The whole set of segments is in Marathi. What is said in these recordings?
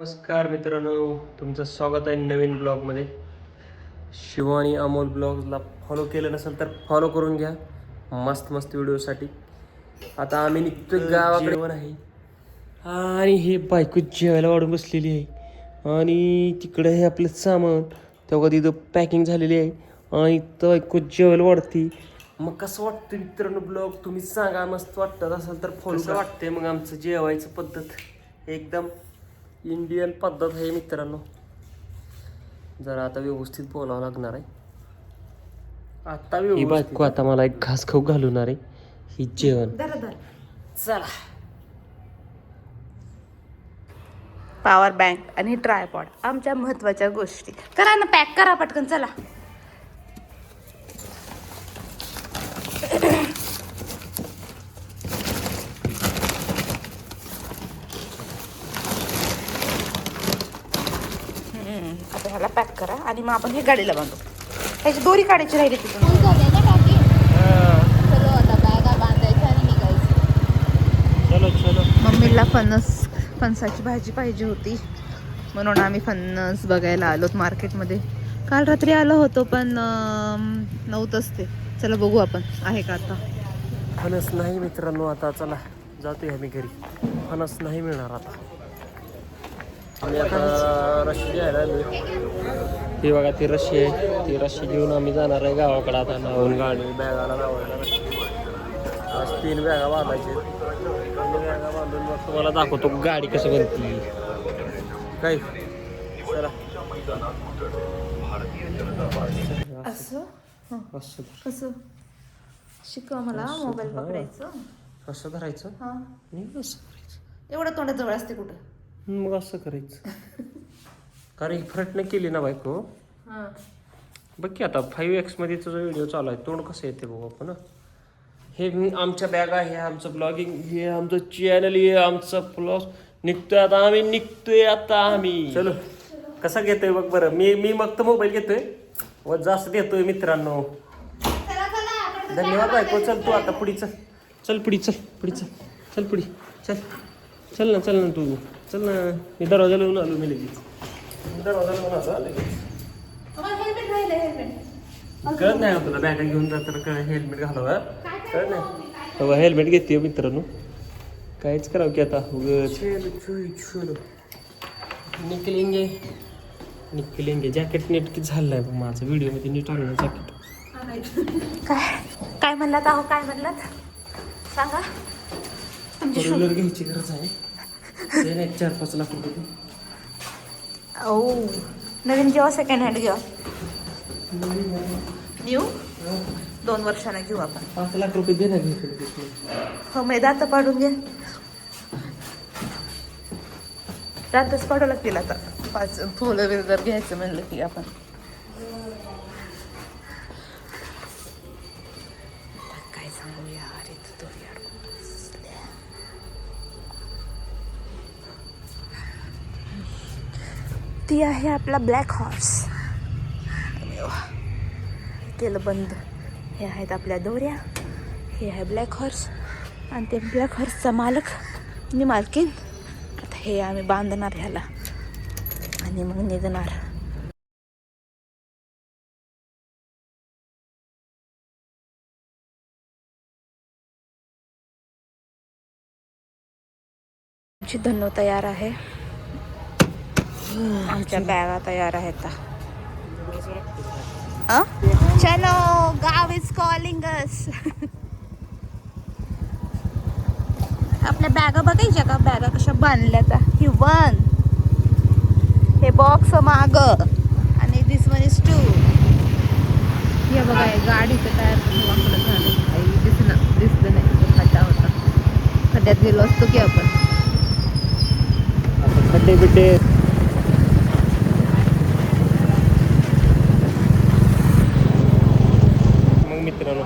नमस्कार मित्रांनो, तुमचं स्वागत आहे नवीन ब्लॉगमध्ये. शिवानी अमोल ब्लॉग्सला फॉलो केलं नसेल तर फॉलो करून घ्या मस्त मस्त व्हिडिओसाठी. आता आम्ही निघतोय गावाकडे. जेवण आहे आणि हे बायको जेवायला वाढून बसलेली आहे आणि तिकडे हे आपलं सामान तेव्हा तिथं पॅकिंग झालेली आहे आणि तर बायको जेवायला वाढती. मग कसं वाटतं मित्रांनो ब्लॉग तुम्ही सांगा. मस्त वाटत असेल तर फॉलो करा. वाटते मग आमचं जेवायचं पद्धत एकदम इंडियन पद्धत आहे मित्रांनो. जरा आता व्यवस्थित बोलावं लागणार आहे. आता ही बायको आता मला एक घास खाऊ घालवणार आहे. ही जेवण चला. पॉवर बँक आणि ट्रायपॉड आमच्या महत्वाच्या गोष्टी. करा ना पॅक करा पटकन चला. आता ह्याला पॅक करा आणि मग आपण हे गाडीला बांधू. त्याची दोरी काढायची राहिली तिथून. चलो चलो. मम्मीला फणसाची भाजी पाहिजे होती म्हणून आम्ही फणस बघायला आलोत मार्केटमध्ये. काल रात्री आलो होतो पण नव्हतंच ते. चला बघू आपण आहे का आता. फणस नाही मित्रांनो. आता चला जातोय आम्ही घरी. फणस नाही मिळणार आता. आम्ही आता रशी घ्यायला आलोय. ती बघा ती रशी आहे. ती रशी घेऊन आम्ही जाणार आहे गावाकडे. आता नावून गाडी बॅगाला लावायला. आज 3 बॅगा बांधायचे. 3 बॅगा बांधून मग तुम्हाला दाखवतो गाडी कशी बनती काय. चला असं असं कसं शिकव मला मोबाईल पकडायचं. कसं धरायचं. हा नाही असं करायचं. एवढं तोंडाजवळ असते कुठं. मग असं करायचं. कारण ही प्रयत्न केली ना बायको. हा बघ की आता 5X मध्ये तुझा व्हिडिओ चालू आहे. तोंड कसं येते बघू आपण. हे आमच्या बॅग आहे. आमचं ब्लॉगिंग हे आमचं चॅनल हे आमचं ब्लॉग निघतोय आता. आम्ही चलो. कसा घेतोय बघ बरं. मी मग तर मोबाईल घेतोय व जास्त देतोय मित्रांनो. धन्यवाद बायको. चल तू आता पुढी चल. चल पुढी चल. पुढी चल. चल पुढी चल. चल ना तू चल ना. मी दरवाजा लावून आलो. मी लगेच दरवाजा लावून आलो लगेच. कळत नाही का तुला बॅगा घेऊन जाताना हेल्मेट घालावं. कळत नाही. हेल्मेट घेते मित्रांनो. काहीच करावं की आता उगाच. निकलेंगे. जॅकेट नीट की झालं नाही माझं. व्हिडिओमध्ये नीट आणलं जॅकेट. काय म्हणलात आहो. काय म्हणलात सांगा. फोर घ्यायची गरज आहे. 4-5 लाख रुपये. ओ नवीन घेऊ सेकंड हँड घेऊ. न्यू 2 वर्षांना घेऊ आपण. 5 लाख रुपये दे ना. घ्यायचं हो मी दात पाडून घे. दातच पाडू लागतील आता. 5 फुलं जर घ्यायचं म्हणलं की आपण. काय सांगू यार. इथं दोरी अडकून बसल्या. ती आहे आपला ब्लॅक हॉर्स. केलं बंद. हे आहेत आपल्या दोऱ्या. हे आहे ब्लॅक हॉर्स आणि ते ब्लॅक हॉर्सचा मालक आणि मालकीन. आता हे आम्ही बांधणार ह्याला आणि मग निघणार. आमची धन्नो तयार आहे. आमच्या बॅगा तयार आहेत. चलो गाव इज कॉलिंग अस. आपल्या बॅगा बघायच्या का. बॅगा कशा बांधल्या आता. ही 1 हे बॉक्स माग आणि दिस वन इज 2. हे बघा गाडीचं टायर वाकडं झालं. दिसलं नाही. खड्डा होता. खड्ड्यात गेलो असतो की आपण. खड्डे बिड्डे. मग मित्रांनो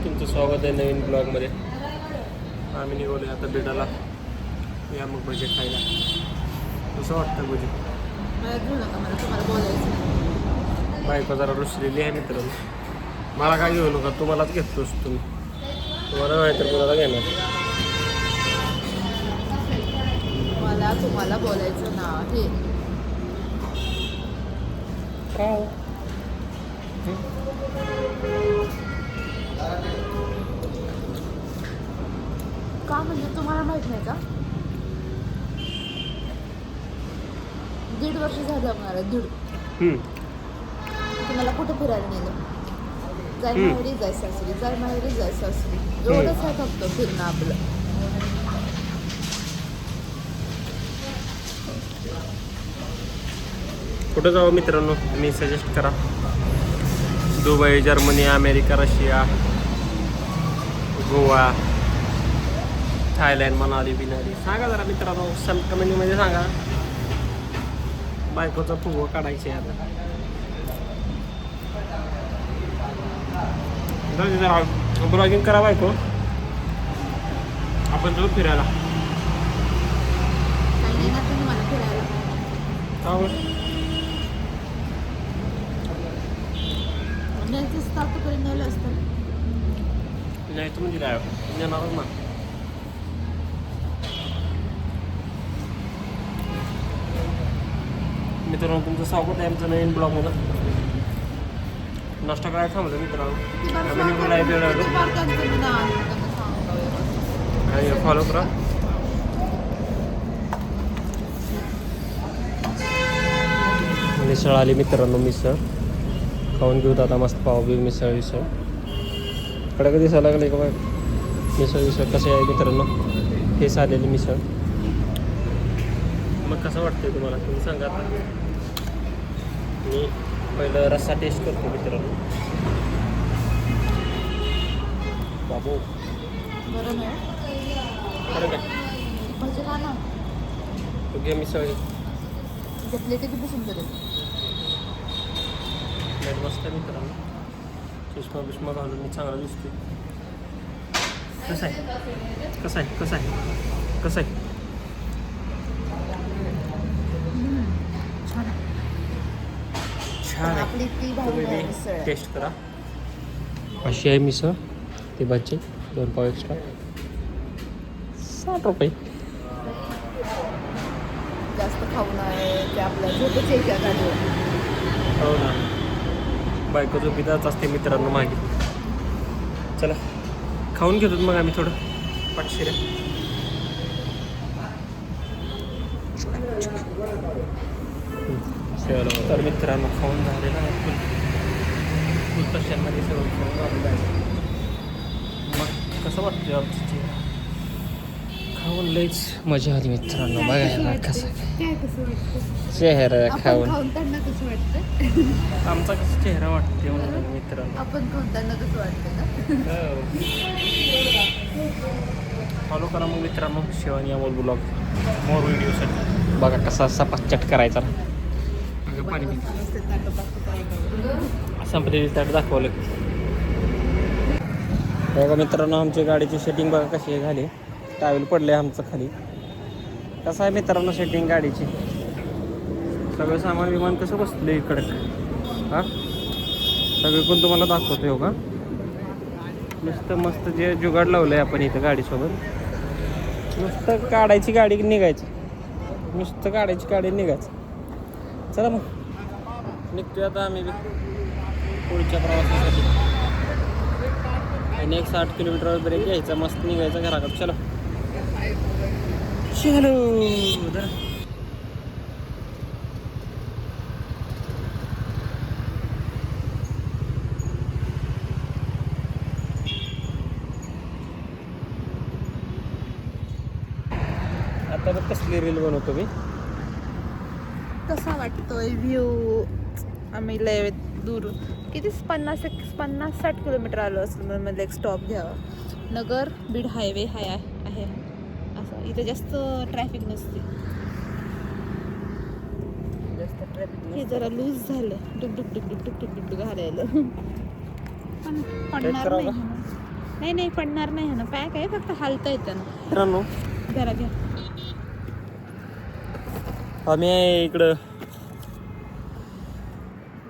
तुमचं स्वागत आहे नवीन ब्लॉगमध्ये. आम्ही निघालो आता बेटाला. या मग भजे खायला. कसं वाटतं भजे. बायको जरा रुसलेली आहे मित्रांनो. मला काय घेऊ नका. तुम्हालाच घेतोस तुम्ही. तुम्हाला नाही तर कोणाला घेणार. मला तुम्हाला बोलायचं नाही. का का म्हणजे तुम्हाला माहित नाही का? 1.5 वर्ष झालं मला. तुम्हाला कुठे फिरायला नेलं? जाय माहेरी जाय सासरी, जाय माहेरी जाय सासरी. एवढंच आहे फक्त फिरणं आपलं. कुठं जावं मित्रांनो, तुम्ही सजेस्ट करा. Dubai, Germany, America, Russia, Goa, Thailand, Manali बिनाली सांगा जरा मित्रांनो. कमेंटमध्ये सांगा. बायकोचा फुगवा काढायचे आता. जरा ब्लॉगिंग करा बायको, आपण जाऊ फिरायला. मला फिरायला तातपर्यंत नेलं असतं. नाही तर म्हणजे काय येणारच ना. मित्रांनो तुमचं स्वागत आहे आमचं नवीन ब्लॉगमध्ये. नाश्ता करायला थांबलं मित्रांनो. आणि फॉलो करा. मिसळ आली मित्रांनो. मिसळ खाऊन घेऊ आता मस्त. पाव बी मिसळ विसळ कडे कधी दिसायला लागले का बघ. मिसळ विसळ कसे आहे मित्रांनो. हेच आलेली मिसळ. मग कसं वाटतंय तुम्हाला तुम्ही सांगा. आता मी पहिलं रस्सा टेस्ट करतो मित्रांनो. बाबू बरं नाही खरं काय म्हणजे का ना तू घे मिसळ. प्लेट किती सुंदर आहे. प्लेट मस्त आहे मित्रांनो. चष्मा बिष्मा घालून मी चांगला दिसतोय. कसं आहे कसं आहे कसं आहे कसं आहे. छान आहे. आपली ती तुम्ही भाजी बी टेस्ट करा. अशी आहे मिसळ. ते भाजी 2 पाव एक्स्ट्रा 60 रुपये. जास्त खाऊ नये ते आपल्या झोपेचे एका गाडीवर. हो ना. बायको झोपीतच असते मित्रांनो मागे. चला खाऊन घेतो मग आम्ही थोडं पाठशिऱ्या. तर मित्रांनो खाऊन झालेलं आहे. फुल तशांमध्ये सगळं खाऊन झालेलं आहे. मग कसं वाटतं आमची खाऊन लईच मजा आली मित्रांनो. बघायला कसं काय कसं वाटतं चेहरा खाऊन. खाऊन त्यांना कसं वाटतं? आमचा कसं चेहरा वाटते म्हणून मित्रांनो. आपण खाऊन त्यांना कसं वाटतं का? फॉलो करा मग मित्रांनो शिवानी अमोल ब्लॉग. मोर व्हिडिओसाठी बघा कसा सपाचट करायचा. पाणी संपलेली ताट दाखवलं. बघा मित्रांनो आमच्या गाडीची सेटिंग बघा कशी आहे झाली. टावेल पडले आमचं खाली. कसं आहे मित्रांनो सेटिंग गाडीची. सगळं सामान विमान कसं बसलं इकडं. हां सगळं पण तुम्हाला दाखवतो हो का. नुसतं मस्त जे जुगाड लावलं आहे आपण इथं गाडीसोबत. नुसतं काढायची गाडी निघायची. नुसतं काढायची गाडी निघायचं. चला मग निघतोय आता आम्ही पुढच्या प्रवासासाठी. आणि 60 किलोमीटरवर ब्रेक घ्यायचा मस्त निघायचं घराकडे. चलो चलो. आता बघ कसली रील बनवतो मी. कसा वाटतोय व्ह्यू. आम्ही लय दूर किती 50-60 किलोमीटर आलो असेल. म्हणजे एक स्टॉप घ्यावा. नगर बीड हायवे आहे असं. इथे जास्त ट्रॅफिक नसते. जास्त ट्रॅफिक हे जरा लूज झालं. डुक घालायला. पण पडणार नाही. नाही पडणार नाही ना. पॅक आहे फक्त हालता येतं ना मित्रांनो. जरा घ्या. आम्ही इकडं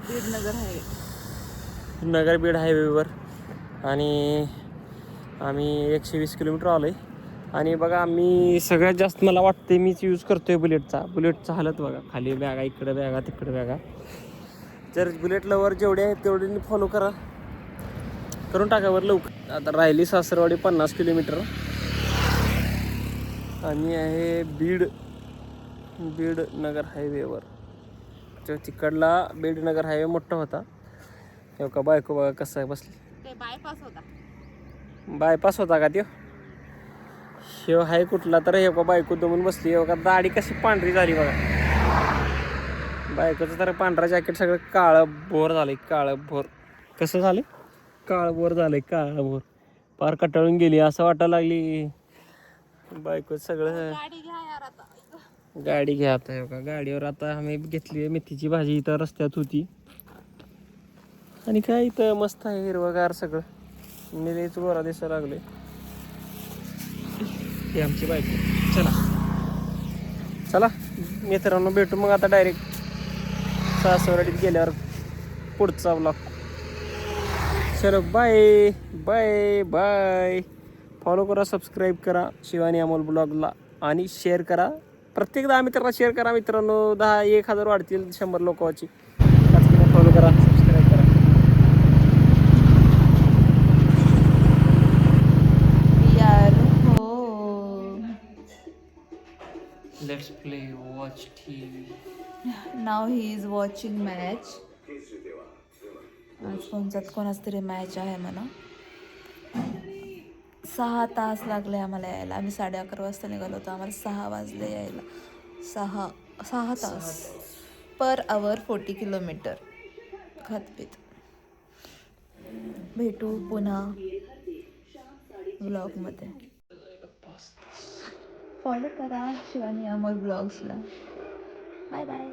बीड नगर बीड हायवेवर. आणि आम्ही 120 किलोमीटर आलो आहे. आणि बघा मी सगळ्यात जास्त मला वाटते मीच यूज करतोय बुलेटचा हालत बघा, खाली बॅगा, इकडे बॅगा, तिकडे बॅगा. जर बुलेट लवर जेवढे आहेत तेवढे फॉलो करून टाकावर लवकर. आता राहिली सासरवाडी 50 किलोमीटर आणि आहे बीड नगर हायवेवर. तिकडला बीड नगर हायवे मोठा होता. का बायको बघा कसं आहे बसली. ते बायपास होता का त्यो? शिव हाय कुठला तर हे का बायको दमून बसली. का दाढी कशी पांढरी झाली बघा. बायकोचं तर पांढरा जॅकेट सगळं काळं भोर झालंय. कसं झालं? काळभोर झालंय, काळभोर. पार कटाळून गेली असं वाटायला लागली. बायको सगळं गाडी घ्या आता. हे का गाडीवर आता आम्ही घेतली मेथीची भाजी. इथं रस्त्यात होती आणि काय इथं मस्त आहे हिरवगार सगळं. मी लयच गोरा दिसायला लागले. ही आमची बायको. चला मित्रांनो, भेटू मग आता डायरेक्ट सासवडीत गेल्यावर पुढचा ब्लॉग. चलो बाय बाय बाय. फॉलो करा, सबस्क्राईब करा शिवानी अमोल ब्लॉगला आणि शेअर करा. प्रत्येक 10 मित्रांना शेअर करा मित्रांनो. 10,000 वाढतील 100 लोकांची. फॉलो करा, सबस्क्राईब करा. Let's play watch TV. Now he is watching match. आज कोणाच तरी मॅच आहे म्हणा. 6 तास लागले आम्हाला यायला. आम्ही 11:30 वाजता निघालो होतो. आम्हाला 6 वाजले यायला. 6 तास पर आवर 40 किलोमीटर खातपीत. भेटू पुन्हा ब्लॉगमध्ये. फॉलो करा शिवानी अमोल ब्लॉग्सला. Bye bye.